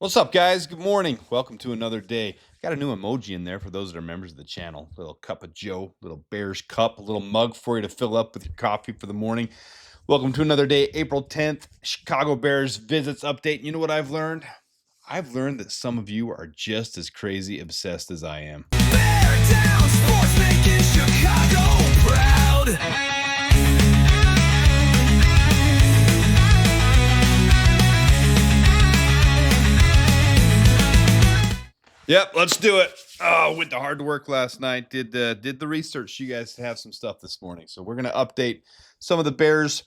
What's up, guys? Good morning. Welcome to another day. Got a new emoji in there for those that are members of the channel. Little cup of Joe, little Bears cup, a little mug for you to fill up with your coffee for the morning. Welcome to another day, April 10th, Chicago Bears visits update. You know what I've learned? I've learned that some of you are just as crazy obsessed as I am. Bear down, sports making Chicago proud. Yep, let's do it. Oh, went to hard work last night. Did the research. You guys have some stuff this morning, so we're gonna update some of the Bears'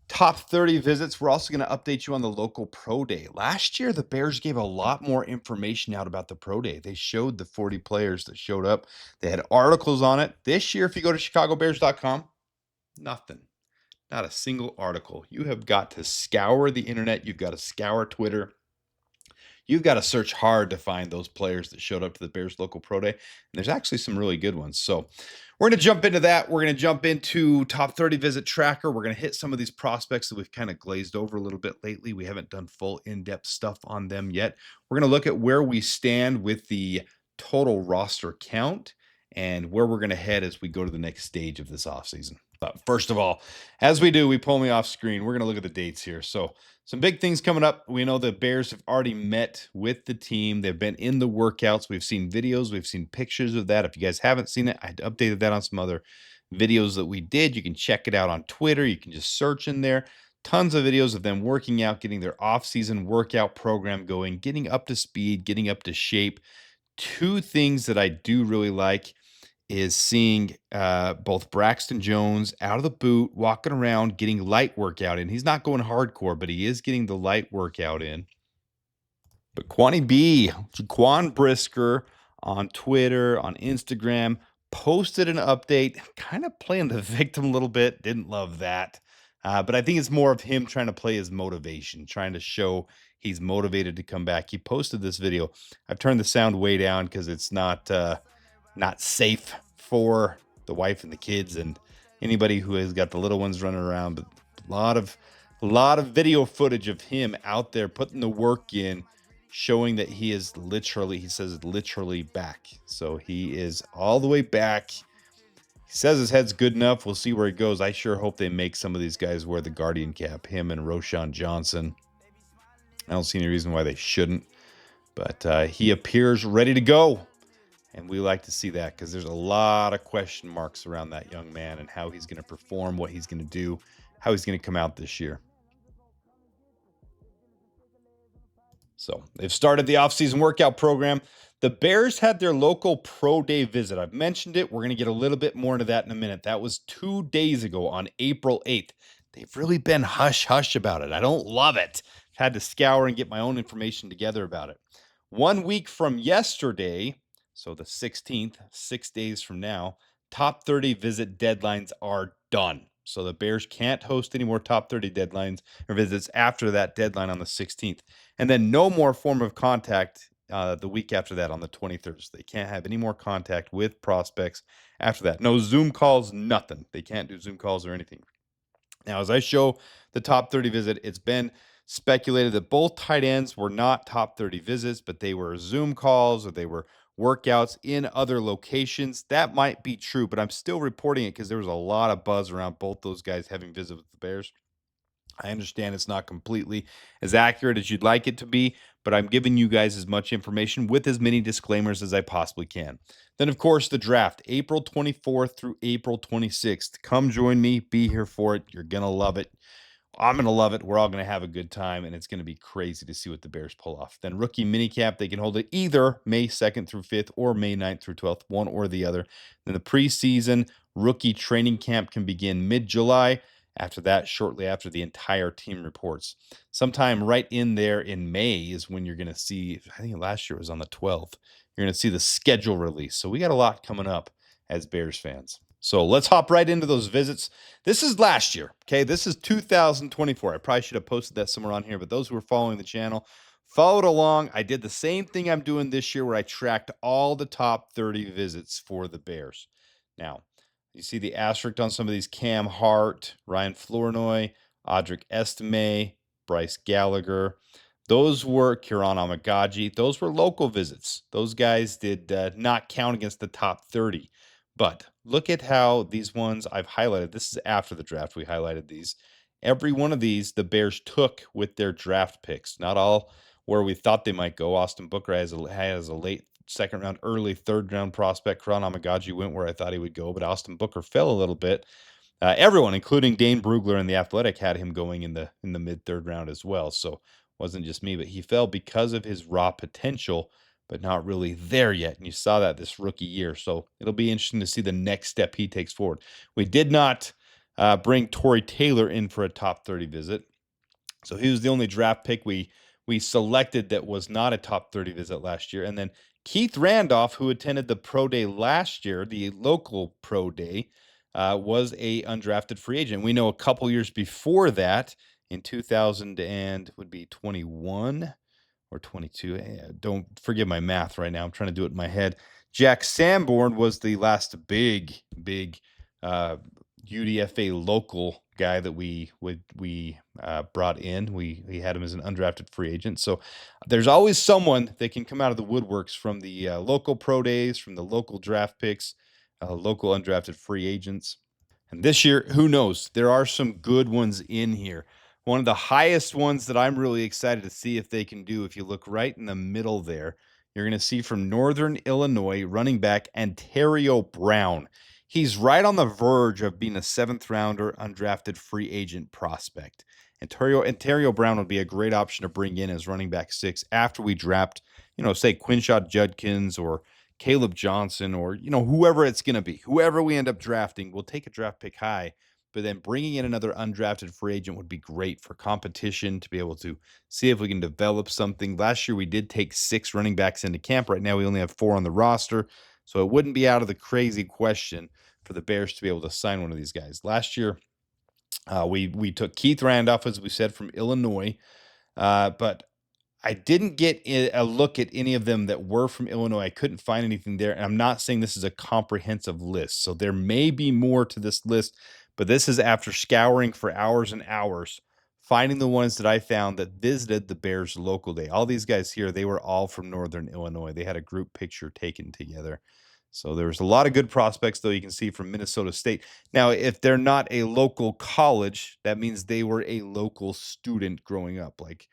top 30 visits. We're also gonna update you on the local pro day. Last year, the Bears gave a lot more information out about the pro day. They showed the 40 players that showed up. They had articles on it. This year, if you go to chicagobears.com, nothing. Not a single article. You have got to scour the internet. You've got to scour Twitter. You've got to search hard to find those players that showed up to the Bears local pro day. And there's actually some really good ones. So we're going to jump into that. We're going to jump into top 30 visit tracker. We're going to hit some of these prospects that we've kind of glazed over a little bit lately. We haven't done full in-depth stuff on them yet. We're going to look at where we stand with the total roster count and where we're going to head as we go to the next stage of this offseason. But first of all, as we do, we pull me off screen. We're going to look at the dates here. So some big things coming up. We know the Bears have already met with the team. They've been in the workouts. We've seen videos. We've seen pictures of that. If you guys haven't seen it, I updated that on some other videos that we did. You can check it out on Twitter. You can just search in there. Tons of videos of them working out, getting their off-season workout program going, getting up to speed, getting up to shape. Two things that I do really like is seeing both Braxton Jones out of the boot, walking around, getting light workout in. He's not going hardcore, but he is getting the light workout in. But Jaquan Brisker on Twitter, on Instagram, posted an update, kind of playing the victim a little bit. Didn't love that. But I think it's more of him trying to play his motivation, trying to show he's motivated to come back. He posted this video. I've turned the sound way down because it's not safe for the wife and the kids and anybody who has got the little ones running around. But a lot of video footage of him out there putting the work in, showing that he says literally back. So he is all the way back. He says his head's good enough. We'll see where he goes. I sure hope they make some of these guys wear the Guardian cap, him and Roshan Johnson. I don't see any reason why they shouldn't. But he appears ready to go. And we like to see that because there's a lot of question marks around that young man and how he's going to perform, what he's going to do, how he's going to come out this year. So they've started the offseason workout program. The Bears had their local pro day visit. I've mentioned it. We're going to get a little bit more into that in a minute. That was 2 days ago on April 8th. They've really been hush-hush about it. I don't love it. I've had to scour and get my own information together about it. 1 week from yesterday, so the 16th, 6 days from now, top 30 visit deadlines are done. So the Bears can't host any more top 30 deadlines or visits after that deadline on the 16th. And then no more form of contact the week after that on the 23rd. So they can't have any more contact with prospects after that. No Zoom calls, nothing. They can't do Zoom calls or anything. Now, as I show the top 30 visit, it's been speculated that both tight ends were not top 30 visits, but they were Zoom calls or they were workouts in other locations. That might be true, but I'm still reporting it because there was a lot of buzz around both those guys having visited with the Bears. I understand it's not completely as accurate as you'd like it to be, but I'm giving you guys as much information with as many disclaimers as I possibly can. Then, of course, the draft, April 24th through April 26th. Come join me. Be here for it. You're going to love it. I'm going to love it. We're all going to have a good time, and it's going to be crazy to see what the Bears pull off. Then rookie minicamp, they can hold it either May 2nd through 5th or May 9th through 12th, one or the other. Then the preseason rookie training camp can begin mid-July. After that, shortly after the entire team reports. Sometime right in there in May is when you're going to see, I think last year was on the 12th, you're going to see the schedule release. So we got a lot coming up as Bears fans. So let's hop right into those visits. This is last year, okay? This is 2024. I probably should have posted that somewhere on here, but those who are following the channel, followed along. I did the same thing I'm doing this year where I tracked all the top 30 visits for the Bears. Now, you see the asterisk on some of these: Cam Hart, Ryan Flournoy, Audric Estime, Bryce Gallagher. Those were Kiran Amagaji. Those were local visits. Those guys did not count against the top 30. But look at how these ones I've highlighted. This is after the draft. We highlighted these. Every one of these, the Bears took with their draft picks. Not all where we thought they might go. Austin Booker has a late second round, early third round prospect. Kiran Amagaji went where I thought he would go, but Austin Booker fell a little bit. Everyone, including Dane Brugler and the Athletic, had him going in the mid third round as well. So wasn't just me, but he fell because of his raw potential, but not really there yet. And you saw that this rookie year. So it'll be interesting to see the next step he takes forward. We did not bring Torrey Taylor in for a top 30 visit. So he was the only draft pick we selected that was not a top 30 visit last year. And then Keith Randolph, who attended the pro day last year, the local pro day, was a undrafted free agent. We know a couple years before that, in 2000 and would be 21 or 22. Don't forgive my math right now. I'm trying to do it in my head. Jack Sanborn was the last big UDFA local guy that we brought in. We had him as an undrafted free agent. So there's always someone that can come out of the woodworks from the local pro days, from the local draft picks, local undrafted free agents. And this year, who knows? There are some good ones in here. One of the highest ones that I'm really excited to see if they can do, if you look right in the middle there, you're going to see from Northern Illinois running back Ontario Brown. He's right on the verge of being a 7th rounder undrafted free agent prospect. Ontario Brown would be a great option to bring in as running back 6 after we draft, say Quinshot Judkins or Caleb Johnson or, whoever it's going to be. Whoever we end up drafting, we'll take a draft pick high. But then bringing in another undrafted free agent would be great for competition to be able to see if we can develop something. Last year, we did take 6 running backs into camp. Right now, we only have 4 on the roster. So it wouldn't be out of the crazy question for the Bears to be able to sign one of these guys. Last year, we took Keith Randolph, as we said, from Illinois. But I didn't get a look at any of them that were from Illinois. I couldn't find anything there. And I'm not saying this is a comprehensive list. So there may be more to this list, but this is after scouring for hours and hours, finding the ones that I found that visited the Bears local day. All these guys here, they were all from Northern Illinois. They had a group picture taken together. So there was a lot of good prospects, though, you can see from Minnesota State. Now, if they're not a local college, that means they were a local student growing up, like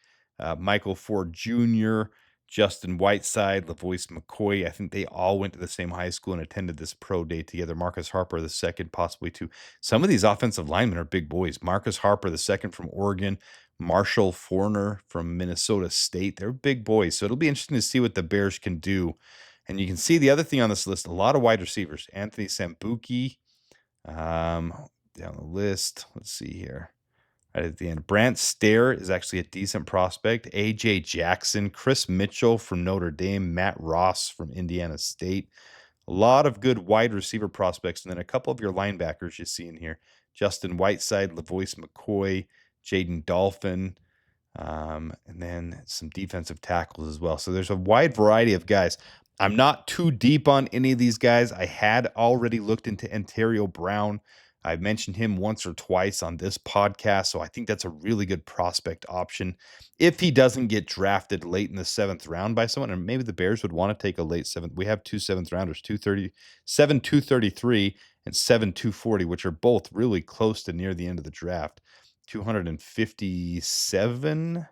Michael Ford Jr., Justin Whiteside, LaVoice McCoy. I think they all went to the same high school and attended this pro day together. Marcus Harper, the second, possibly two. Some of these offensive linemen are big boys. Marcus Harper, the second from Oregon. Marshall Forner from Minnesota State. They're big boys. So it'll be interesting to see what the Bears can do. And you can see the other thing on this list, a lot of wide receivers. Anthony Sambuki down the list. Let's see here. Right at the end, Brant Stair is actually a decent prospect. A.J. Jackson, Chris Mitchell from Notre Dame, Matt Ross from Indiana State. A lot of good wide receiver prospects. And then a couple of your linebackers you see in here. Justin Whiteside, LaVoice McCoy, Jaden Dolphin, and then some defensive tackles as well. So there's a wide variety of guys. I'm not too deep on any of these guys. I had already looked into Ontario Brown. I've mentioned him once or twice on this podcast, so I think that's a really good prospect option. If he doesn't get drafted late in the 7th round by someone, or maybe the Bears would want to take a late 7th. We have 2 7th rounders, 233 and 240, which are both really close to near the end of the draft. 257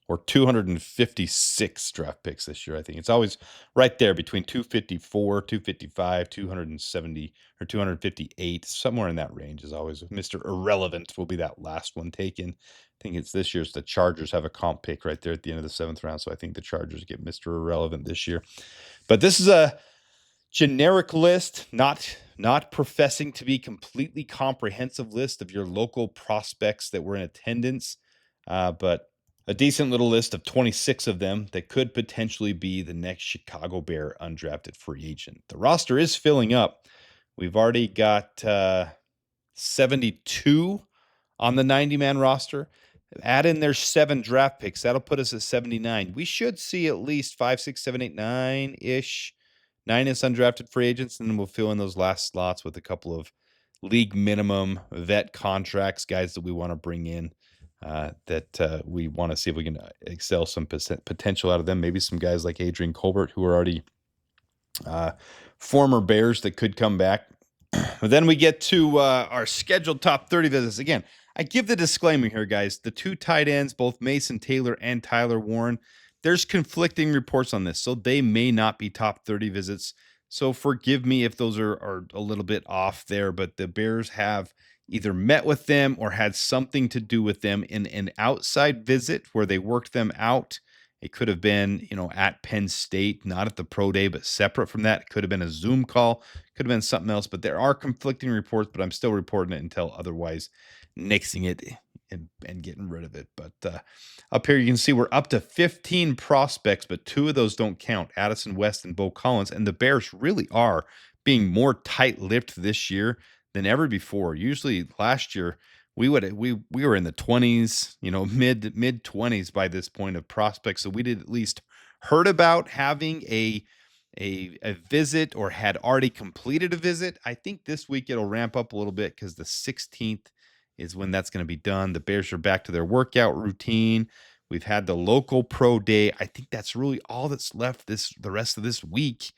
or 256 draft picks this year. I think it's always right there between 254, 255, 270, or 258. Somewhere in that range is always Mr. Irrelevant will be that last one taken. I think it's this year's the Chargers have a comp pick right there at the end of the 7th round. So I think the Chargers get Mr. Irrelevant this year. But this is a generic list, not professing to be completely comprehensive list of your local prospects that were in attendance, but a decent little list of 26 of them that could potentially be the next Chicago Bear undrafted free agent. The roster is filling up. We've already got 72 on the 90-man roster. Add in their 7 draft picks. That'll put us at 79. We should see at least 5, 6, 7, 8, 9-ish. 9 is undrafted free agents, and then we'll fill in those last slots with a couple of league minimum vet contracts, guys that we want to bring in. that we want to see if we can excel some potential out of them. Maybe some guys like Adrian Colbert, who are already former Bears that could come back. But then we get to our scheduled top 30 visits. Again, I give the disclaimer here, guys. The two tight ends, both Mason Taylor and Tyler Warren, there's conflicting reports on this, so they may not be top 30 visits. So forgive me if those are a little bit off there, but the Bears have either met with them or had something to do with them in an outside visit where they worked them out. It could have been, at Penn State, not at the pro day, but separate from that. It could have been a Zoom call, could have been something else, but there are conflicting reports, but I'm still reporting it until otherwise nixing it and getting rid of it. But up here, you can see we're up to 15 prospects, but 2 of those don't count, Addison West and Bo Collins. And the Bears really are being more tight-lipped this year than ever before. Usually last year, we were in the 20s, mid 20s by this point of prospects. So we did at least heard about having a visit or had already completed a visit. I think this week it'll ramp up a little bit because the 16th is when that's going to be done. The Bears are back to their workout routine. We've had the local pro day. I think that's really all that's left the rest of this week.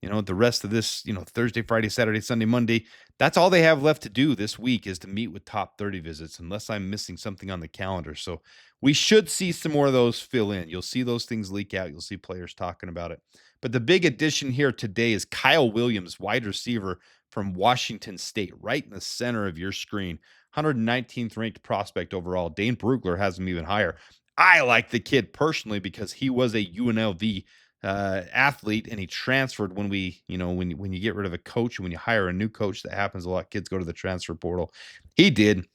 The rest of this, Thursday, Friday, Saturday, Sunday, Monday, that's all they have left to do this week is to meet with top 30 visits, unless I'm missing something on the calendar. So we should see some more of those fill in. You'll see those things leak out. You'll see players talking about it. But the big addition here today is Kyle Williams, wide receiver from Washington State, right in the center of your screen. 119th ranked prospect overall. Dane Brugler has him even higher. I like the kid personally because he was a UNLV athlete, and he transferred when when you get rid of a coach and when you hire a new coach, that happens a lot. Kids go to the transfer portal. He did,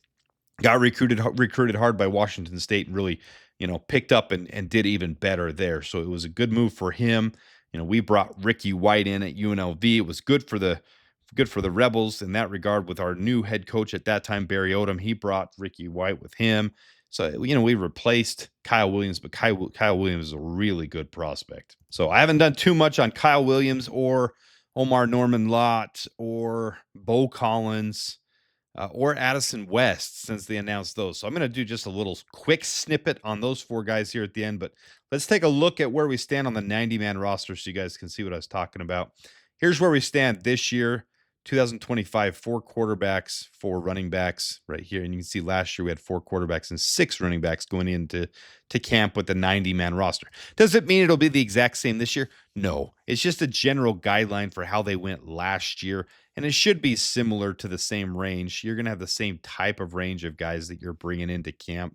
got recruited hard by Washington State and really, picked up and did even better there. So it was a good move for him. We brought Ricky White in at UNLV. It was good for the Rebels in that regard with our new head coach at that time, Barry Odom. He brought Ricky White with him. So, we replaced Kyle Williams, but Kyle Williams is a really good prospect. So I haven't done too much on Kyle Williams or Omar Norman Lott or Bo Collins or Addison West since they announced those. So I'm going to do just a little quick snippet on those 4 guys here at the end. But let's take a look at where we stand on the 90-man roster so you guys can see what I was talking about. Here's where we stand this year. 2025, 4 quarterbacks, 4 running backs right here. And you can see last year we had 4 quarterbacks and 6 running backs going into camp with the 90-man roster. Does it mean it'll be the exact same this year? No. It's just a general guideline for how they went last year. And it should be similar to the same range. You're going to have the same type of range of guys that you're bringing into camp.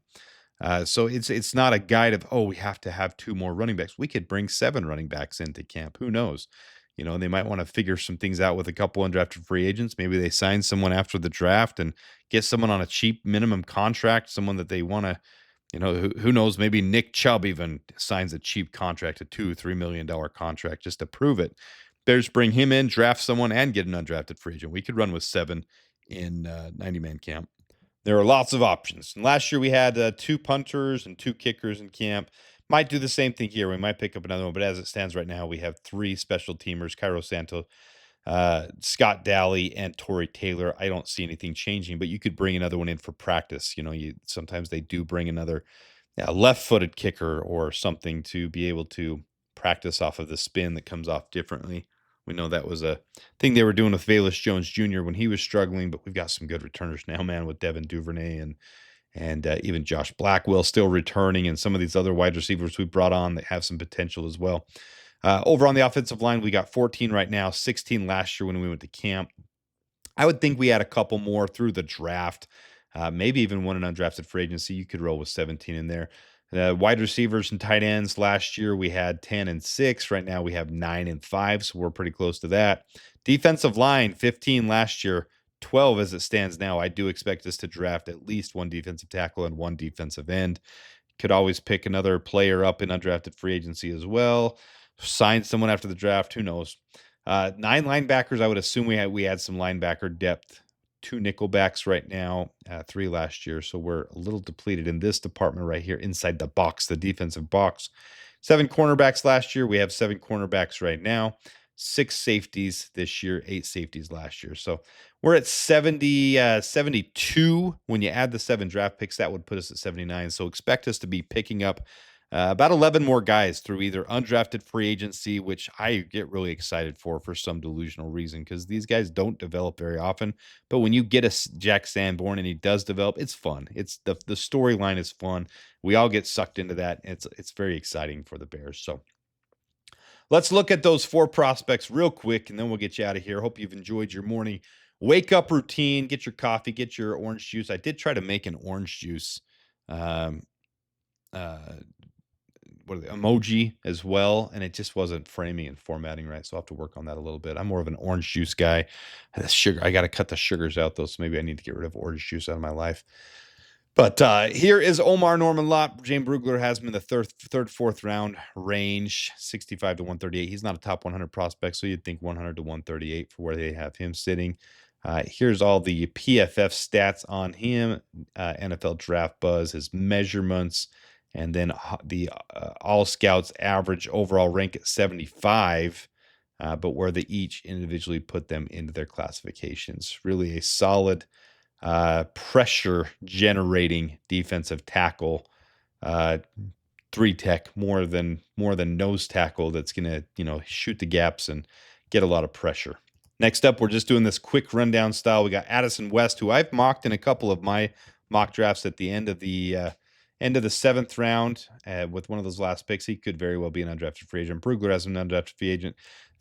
So it's not a guide of, we have to have 2 more running backs. We could bring 7 running backs into camp. Who knows? They might want to figure some things out with a couple undrafted free agents. Maybe they sign someone after the draft and get someone on a cheap minimum contract, someone that they want to, who knows, maybe Nick Chubb even signs a cheap contract, a $2-3 million contract just to prove it. Bears bring him in, draft someone, and get an undrafted free agent. We could run with 7 in 90-man camp. There are lots of options. And last year we had 2 punters and 2 kickers in camp. Might do the same thing here. We might pick up another one, but as it stands right now, we have 3 special teamers: Cairo Santo, Scott Daly, and Torrey Taylor. I don't see anything changing, but you could bring another one in for practice. Sometimes they do bring another left-footed kicker or something to be able to practice off of the spin that comes off differently. We know that was a thing they were doing with Velus Jones Jr. when he was struggling, but we've got some good returners now, man, with Devin Duvernay and even Josh Blackwell still returning, and some of these other wide receivers we brought on that have some potential as well. Over on the offensive line, we got 14 right now, 16 last year when we went to camp. I would think we had a couple more through the draft, maybe even one in undrafted free agency. You could roll with 17 in there. Wide receivers and tight ends last year, we had 10 and 6. Right now we have 9 and 5, so we're pretty close to that. Defensive line, 15 last year, 12 as it stands now. I do expect us to draft at least 1 defensive tackle and 1 defensive end. Could always pick another player up in undrafted free agency as well. Sign someone after the draft. Who knows? 9 linebackers. I would assume we had some linebacker depth. 2 nickelbacks right now, 3 last year. So we're a little depleted in this department right here inside the box, the defensive box. 7 cornerbacks last year. We have 7 cornerbacks right now. 6 safeties this year, 8 safeties last year. So We're at 72. When you add the 7 draft picks, that would put us at 79. So expect us to be picking up about 11 more guys through either undrafted free agency, which I get really excited for some delusional reason, because these guys don't develop very often. But when you get a Jack Sanborn and he does develop, it's fun. It's the storyline is fun. We all get sucked into that. It's very exciting for the Bears. So let's look at those 4 prospects real quick, and then we'll get you out of here. Hope you've enjoyed your morning wake up routine. Get your coffee, get your orange juice. I did try to make an orange juice um, emoji as well, and it just wasn't framing and formatting right. So I'll have to work on that a little bit. I'm more of an orange juice guy. The sugar, I got to cut the sugars out though, so maybe I need to get rid of orange juice out of my life. But here is Omar Norman Lott. Jane Brugler has him in the third, fourth round range, 65 to 138. He's not a top 100 prospect, so you'd think 100 to 138 for where they have him sitting. Here's all the PFF stats on him, NFL Draft Buzz, his measurements, and then the All Scouts average overall rank at 75, but where they each individually put them into their classifications. Really a solid pressure generating defensive tackle, 3-tech, more than nose tackle that's going to, shoot the gaps and get a lot of pressure. Next up, we're just doing this quick rundown style. We got Addison West, who I've mocked in a couple of my mock drafts at the end of the 7th round with one of those last picks. He could very well be an undrafted free agent. Brugler has an undrafted free agent.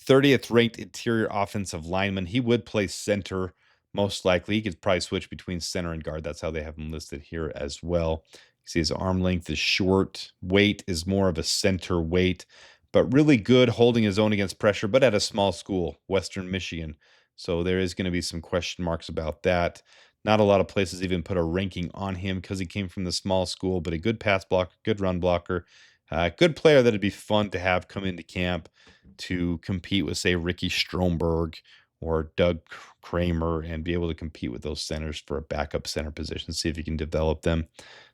30th ranked interior offensive lineman. He would play center most likely. He could probably switch between center and guard. That's how they have him listed here as well. You see his arm length is short. Weight is more of a center weight, but really good holding his own against pressure, but at a small school, Western Michigan. So there is going to be some question marks about that. Not a lot of places even put a ranking on him because he came from the small school, but a good pass blocker, good run blocker, good player that it'd be fun to have come into camp to compete with, say, Ricky Stromberg or Doug Kramer, and be able to compete with those centers for a backup center position, see if you can develop them.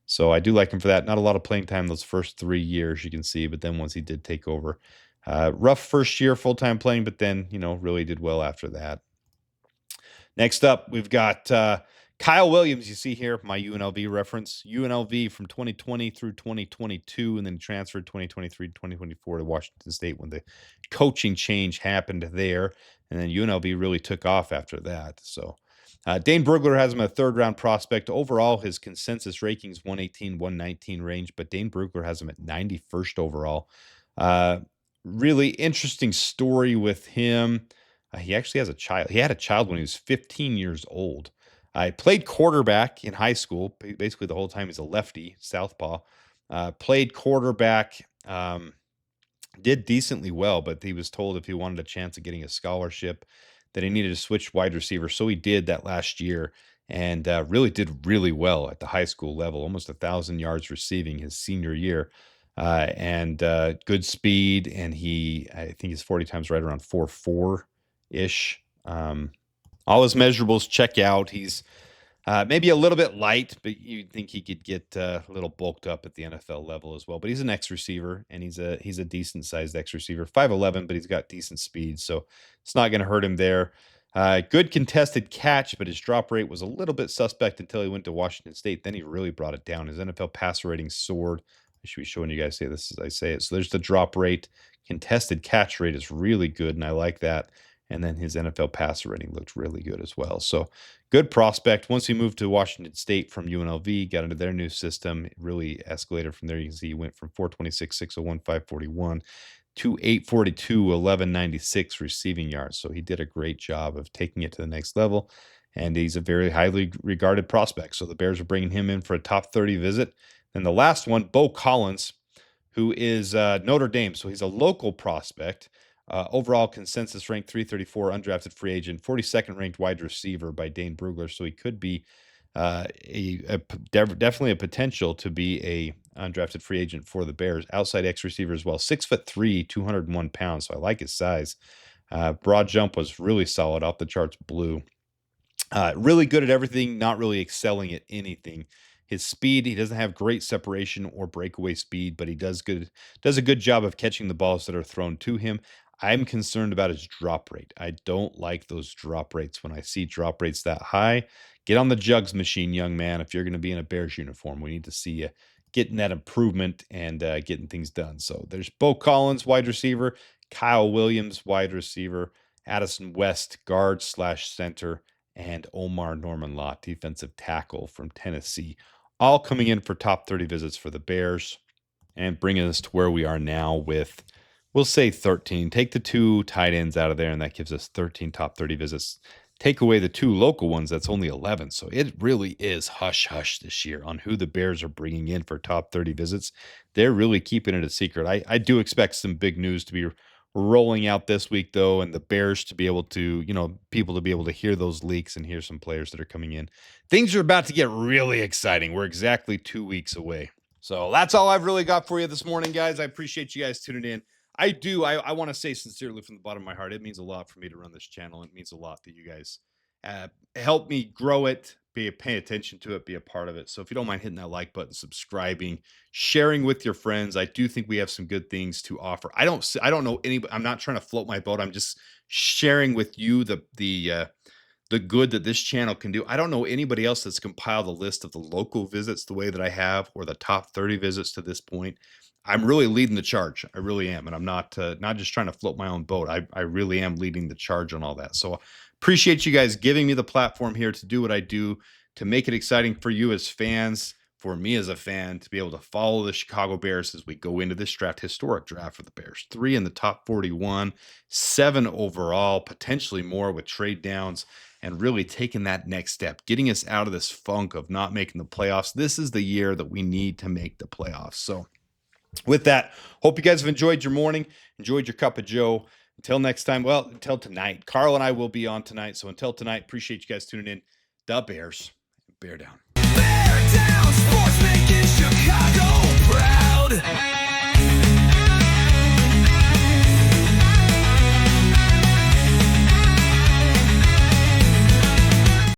So I do like him for that. Not a lot of playing time those first 3 years, you can see, but then once he did take over, rough first year full-time playing, but then, really did well after that. Next up, we've got Kyle Williams. You see here my UNLV reference. UNLV from 2020 through 2022, and then transferred 2023 to 2024 to Washington State when the coaching change happened there. And then UNLV really took off after that. So Dane Brugler has him a 3rd-round prospect. Overall, his consensus rankings 118, 119 range, but Dane Brugler has him at 91st overall. Really interesting story with him. He actually has a child. He had a child when he was 15 years old. I played quarterback in high school. Basically, the whole time he's a lefty, southpaw. Played quarterback, did decently well, but he was told if he wanted a chance of getting a scholarship that he needed to switch wide receiver. So he did that last year, and really did really well at the high school level, almost 1,000 yards receiving his senior year. And good speed, and I think his 40 times right around 4.4-ish. All his measurables check out. He's maybe a little bit light, but you'd think he could get a little bulked up at the NFL level as well. But he's an X receiver, and he's a decent sized X receiver, 5'11", but he's got decent speed, so it's not going to hurt him there. Good contested catch, but his drop rate was a little bit suspect until he went to Washington State. Then he really brought it down. His NFL passer rating soared. I should be showing you guys this as I say it. So there's the drop rate. Contested catch rate is really good, and I like that. And then his NFL passer rating looked really good as well. So good prospect. Once he moved to Washington State from UNLV, got into their new system, it really escalated from there. You can see he went from 426, 601, 541 to 842, 1196 receiving yards. So he did a great job of taking it to the next level, and he's a very highly regarded prospect. So the Bears are bringing him in for a top 30 visit. And the last one, Bo Collins, who is Notre Dame. So he's a local prospect. Overall consensus ranked 334, undrafted free agent, 42nd ranked wide receiver by Dane Brugler. So he could be definitely a potential to be a undrafted free agent for the Bears. Outside X receiver as well, 6'3", 201 pounds. So I like his size. Broad jump was really solid, off the charts blue. Really good at everything, not really excelling at anything. His speed, he doesn't have great separation or breakaway speed, but he does a good job of catching the balls that are thrown to him. I'm concerned about his drop rate. I don't like those drop rates. When I see drop rates that high, get on the jugs machine, young man. If you're going to be in a Bears uniform, we need to see you getting that improvement and getting things done. So there's Bo Collins, wide receiver, Kyle Williams, wide receiver, Addison West, guard slash center, and Omar Norman Lott, defensive tackle from Tennessee, all coming in for top 30 visits for the Bears and bringing us to where we are now with, we'll say 13. Take the 2 tight ends out of there, and that gives us 13 top 30 visits. Take away the 2 local ones, that's only 11. So it really is hush-hush this year on who the Bears are bringing in for top 30 visits. They're really keeping it a secret. I do expect some big news to be rolling out this week, though, and the Bears to be able to, people to be able to hear those leaks and hear some players that are coming in. Things are about to get really exciting. We're exactly 2 weeks away. So that's all I've really got for you this morning, guys. I appreciate you guys tuning in. I want to say sincerely from the bottom of my heart, it means a lot for me to run this channel. It means a lot that you guys help me grow it, pay attention to it, be a part of it. So if you don't mind hitting that like button, subscribing, sharing with your friends, I do think we have some good things to offer. I don't know anybody. I'm not trying to float my boat. I'm just sharing with you the good that this channel can do. I don't know anybody else that's compiled a list of the local visits the way that I have, or the top 30 visits to this point. I'm really leading the charge. I really am. And I'm not just trying to float my own boat. I really am leading the charge on all that. So appreciate you guys giving me the platform here to do what I do, to make it exciting for you as fans, for me as a fan, to be able to follow the Chicago Bears as we go into this draft, historic draft for the Bears. 3 in the top 41, 7 overall, potentially more with trade downs, and really taking that next step, getting us out of this funk of not making the playoffs. This is the year that we need to make the playoffs. So with that, hope you guys have enjoyed your morning, enjoyed your cup of Joe. Until next time, well, until tonight. Carl and I will be on tonight. So until tonight, appreciate you guys tuning in. The Bears, bear down. Bear down, sports making Chicago proud.